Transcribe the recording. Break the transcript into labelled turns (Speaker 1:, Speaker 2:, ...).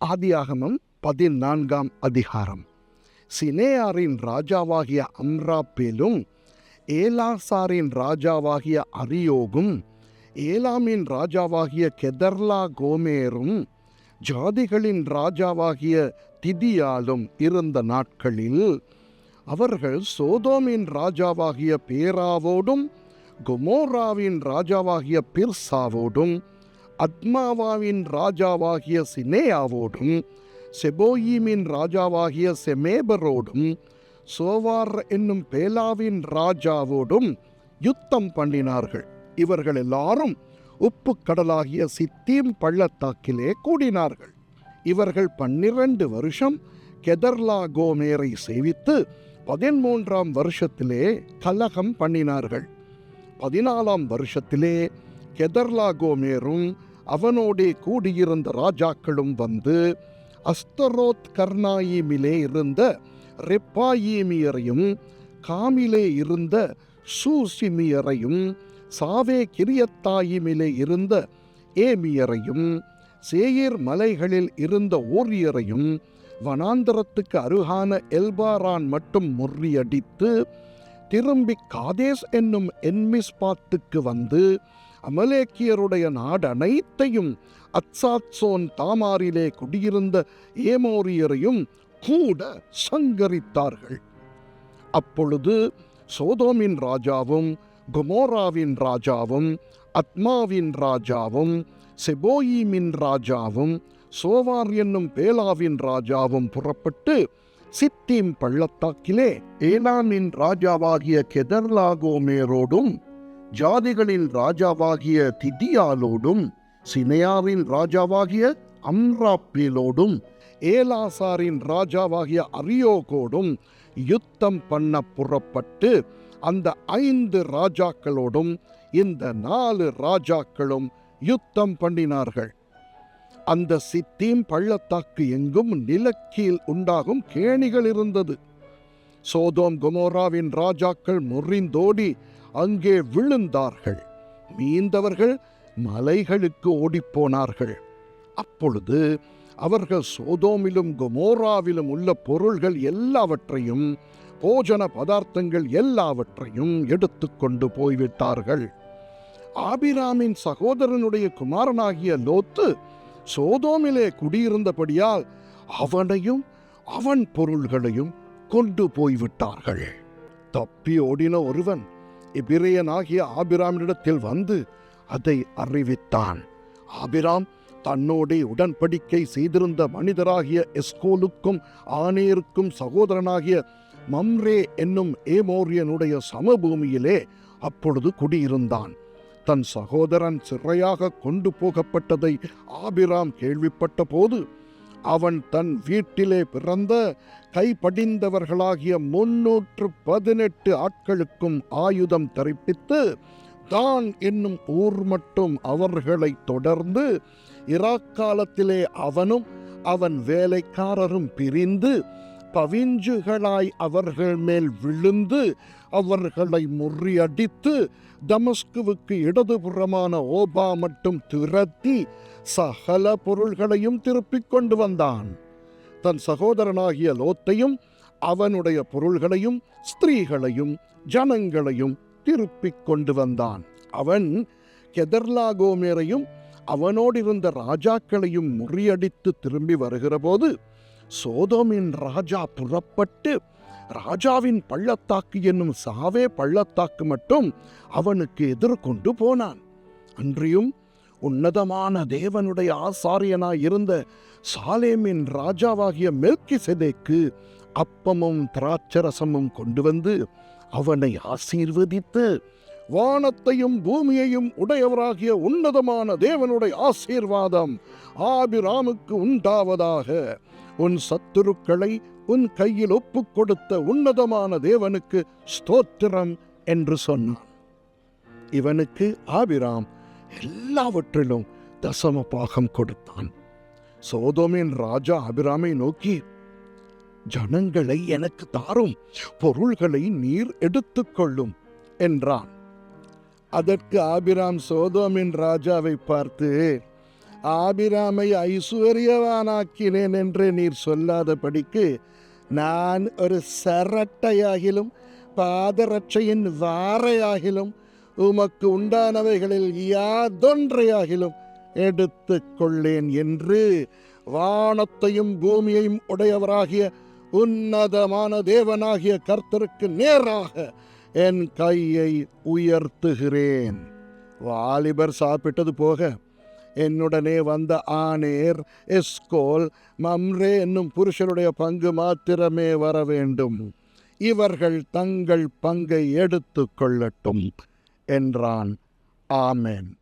Speaker 1: ஆதியாகமம் 14ஆம் அதிகாரம். சினேயாரின் ராஜாவாகிய அம்ராப்பேலும் ஏலாசாரின் ராஜாவாகிய அரியோகும் ஏலாமின் ராஜாவாகிய கெதர்லா கோமேரும் ஜாதிகளின் ராஜாவாகிய திதியாலும் இருந்த நாட்களில் அவர்கள் சோதோமின் ராஜாவாகிய பேராவோடும் கொமோராவின் ராஜாவாகிய பிர்சாவோடும் அத்மாவாவின் ராஜாவாகிய சினேயாவோடும் செபோயீமின் ராஜாவாகிய செமேபரோடும் சோவார் என்னும் பேலாவின் ராஜாவோடும் யுத்தம் பண்ணினார்கள். இவர்கள் எல்லாரும் உப்பு கடலாகிய சித்தீம் பள்ளத்தாக்கிலே கூடினார்கள். இவர்கள் 12 வருஷம் கெதர்லா கோமேரை சேவித்து 13ஆம் வருஷத்திலே கலகம் பண்ணினார்கள். 14ஆம் வருஷத்திலே கெதர்லா கோமேரும் அவனோடே கூடியிருந்த ராஜாக்களும் வந்து அஸ்தரோத் கர்னாயிமிலே இருந்த ரெப்பாயீமியரையும் காமிலே இருந்த சூசிமியரையும் சாவே கிரியத்தாயிமிலே இருந்த ஏமியரையும் சேயீர் மலைகளில் இருந்த ஓரியரையும் வனாந்தரத்துக்கு அருகான எல்பாரான் மட்டும் முறியடித்து திரும்பி காதேஸ் என்னும் என்மிஸ்பாத்துக்கு வந்து அமலேக்கியருடைய நாடு அனைத்தையும் அத்சாத்சோன் தாமாரிலே குடியிருந்த ஏமோரியரையும் கூட சங்கரித்தார்கள். அப்பொழுது சோதோமின் ராஜாவும் கொமோராவின் ராஜாவும் அத்மாவின் ராஜாவும் செபோயீமின் ராஜாவும் சோவார் என்னும் பேலாவின் ராஜாவும் புறப்பட்டு சித்தீம் பள்ளத்தாக்கிலே ஏலாமின் ராஜாவாகிய கெதர்லா கோமேரோடும் ஜாதிகளின் ராஜாவாகிய திதியாலோடும் சினேயாரின் ராஜாவாகிய அம்ராப்பேலோடும் ஏலாசாரின் ராஜாவாகிய அரியோகோடும் யுத்தம் பண்ண புறப்பட்டு அந்த 5 ராஜாக்களோடும் இந்த 4 ராஜாக்களும் யுத்தம் பண்ணினார்கள். அந்த சித்தீம் பள்ளத்தாக்கு எங்கும் நிலக்கீழ் உண்டாகும் கேணிகள் இருந்தது. சோதோம் கொமோராவின் ராஜாக்கள் முறிந்தோடி அங்கே விழுந்தார்கள். மீந்தவர்கள் மலைகளுக்கு ஓடிப்போனார்கள். அப்பொழுது அவர்கள் சோதோமிலும் கொமோராவிலும் உள்ள பொருள்கள் எல்லாவற்றையும் போஜன பதார்த்தங்கள் எல்லாவற்றையும் எடுத்துக்கொண்டு போய்விட்டார்கள். ஆபிராமின் சகோதரனுடைய குமாரனாகிய லோத்து சோதோமிலே குடியிருந்தபடியால் அவனையும் அவன் பொருள்களையும் கொண்டு போய்விட்டார்கள். தப்பி ஓடின ஒருவன் எபிரேயனாகிய ஆபிராமினிடத்தில் வந்து அதை அறிவித்தான். ஆபிராம் தன்னோடே உடன்படிக்கை செய்திருந்த மனிதராகிய எஸ்கோலுக்கும் ஆனேருக்கும் சகோதரனாகிய மம்ரே என்னும் ஏமோரியனுடைய சமபூமியிலே அப்பொழுது குடியிருந்தான். தன் சகோதரன் சிறையாக கொண்டு போகப்பட்டதை ஆபிராம் கேள்விப்பட்ட போது அவன் தன் வீட்டிலே பிறந்த கைப்படிந்தவர்களாகிய 318 ஆட்களுக்கும் ஆயுதம் தரிப்பித்து தான் என்னும் ஊர் மட்டும் அவர்களை தொடர்ந்து இராக்காலத்திலே அவனும் அவன் வேலைக்காரரும் பிரிந்து பவிஞ்சுகளாய் அவர்கள் மேல் விழுந்து அவர்களை முறியடித்து தமஸ்குவுக்கு இடதுபுறமான ஓபா மட்டும் துரத்தி சகல பொருள்களையும் திருப்பிக் கொண்டு வந்தான். தன் சகோதரனாகிய லோத்தையும் அவனுடைய பொருள்களையும் ஸ்திரீகளையும் ஜனங்களையும் திருப்பிக் கொண்டு வந்தான். அவன் கெதர்லா கோமேரையும் அவனோடிருந்த ராஜாக்களையும் முறியடித்து திரும்பி வருகிற போது சோதோமின் ராஜா புறப்பட்டு ராஜாவின் பள்ளத்தாக்கு என்னும் சாவே பள்ளத்தாக்கு மட்டும் அவனுக்கு எதிர்கொண்டு போனான். அன்றியும் உன்னதமான தேவனுடைய ஆசாரியனாய் இருந்த சாலேமின் ராஜாவாகிய மெல்கிசேதேக்கு அப்பமும் திராட்சரசமும் கொண்டு வந்து அவனை ஆசீர்வதித்து, வானத்தையும் பூமியையும் உடையவராகிய உன்னதமான தேவனுடைய ஆசீர்வாதம் ஆபிராமுக்கு உண்டாவதாக, உன் சத்துருக்களை உன் கையில் ஒப்புக் கொடுத்த உன்னதமான தேவனுக்கு ஸ்தோத்திரம் என்று சொன்னான். இவனுக்கு ஆபிராம் எல்லாவற்றிலும் தசம பாகம் கொடுத்தான். சோதோமின் ராஜா ஆபிராமை நோக்கி, ஜனங்களை எனக்கு தாரும், பொருள்களை நீர் எடுத்துக்கொள்ளும் என்றான். அதற்கு ஆபிராம் சோதோமின் ராஜாவை பார்த்து, ஆபிராமை ஐஸ்வர்யவானாக்கினேன் என்று நீர் சொல்லாதபடிக்கு நான் ஒரு சரட்டையாகிலும் பாதரட்சையின் வாரையாகிலும் உமக்கு உண்டானவைகளில் யாதொன்றையாகிலும் எடுத்து கொள்ளேன் என்று வானத்தையும் பூமியையும் உடையவராகிய உன்னதமான தேவனாகிய கர்த்தருக்கு நேராக என் கையை உயர்த்துகிறேன். வாலிபர் சாப்பிட்டது போக என்னுடனே வந்த ஆனேர், எஸ்கோல், மம்ரே என்னும் புருஷருடைய பங்கு மாத்திரமே வர வேண்டும். இவர்கள் தங்கள் பங்கை எடுத்து கொள்ளட்டும் என்றான். ஆமென்.